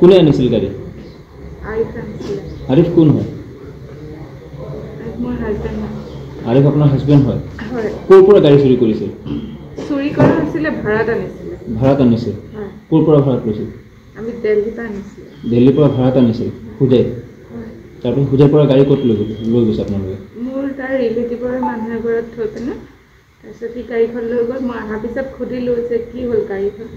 কোনে আনিছিল গাড়ী? আৰিফ কোন হয়? আৰিফ আপোনাৰ হাজবেণ্ড হয়? ক'ৰ পৰা গাড়ী চুৰি কৰিছিল? চুৰি কৰা হৈছিলে, ভাড়াত আনিছিলে। ভাড়াত আনিছিল? ক'ৰ পৰা ভাড়াত লৈছিল? আমি দিল্লীৰ পৰা আনিছিলোঁ। দিল্লীৰ পৰা ভাড়াত আনিছিল হোজাই? তাৰপিছত হোজাইৰ পৰা গাড়ী ক'ত লৈ গৈছে আপোনালোকে? মোৰ তাৰ ৰিলেটিভৰ মানুহ এঘৰত থৈ পিনে তাৰপিছত সি গাড়ীখন লৈ গ'ল। মই অহাৰ পিছত সুধিলোঁ যে কি হ'ল গাড়ীখন,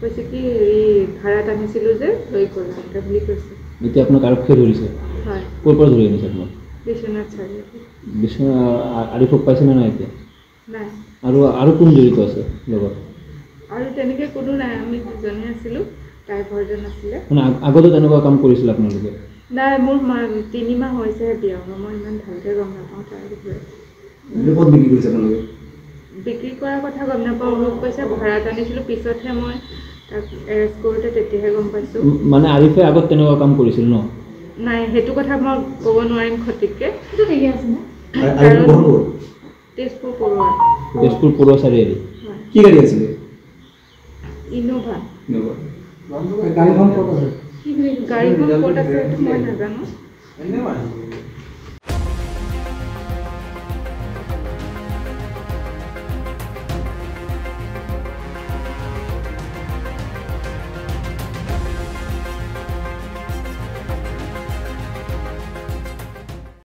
কৈছে কি হেৰি ভাড়াত আনিছিলোঁ যে লৈ গ'ল এনেকৈ বুলি কৈছে। এতিয়া আপোনাক আৰক্ষীয়ে ধৰিছে? হয়। ক'ৰ পৰা ধৰি আনিছে আপোনাক? বিশ্বনাথ চাৰিআলি। আৰিফক পাইছেনে নাই এতিয়া? নাই। আৰু কোন জড়িত আছে লগত? আৰু তেনেকৈ কোনো নাই, আমি দুজনে আছিলোঁ, ড্ৰাইভাৰজন আছিলে। মানে আগতে তেনেকুৱা কাম কৰিছিল আপোনালোকে? নাই, মোৰ 3 মাহ হৈছেহে বিয়া হোৱা, মই ইমান ভালকৈ গম নাপাওঁ তাৰ বিষয়ে। ক'ত বিক্ৰী কৰিছে আপোনালোকে? বিক্ৰী কৰাৰ কথা গম নাপাওঁ, মোক কৈছে ভাড়াত আনিছিলোঁ, পিছতহে মই তাক এৰেষ্ট কৰোঁতে তেতিয়াহে গম পাইছোঁ। মানে আৰিফে আগত তেনেকুৱা কাম কৰিছিল ন? নাই, সেইটো কথা মই ক'ব নোৱাৰিম সঠিককৈ। তেজপুৰ পৰুৱা। তেজপুৰ পৰুৱা চাৰিআলি। কি গাড়ী আছিলে? ইন'ভা। গাড়ীখন ক'ত আছে? গাড়ীখন ক'ত আছে সেইটো মই নাজানো।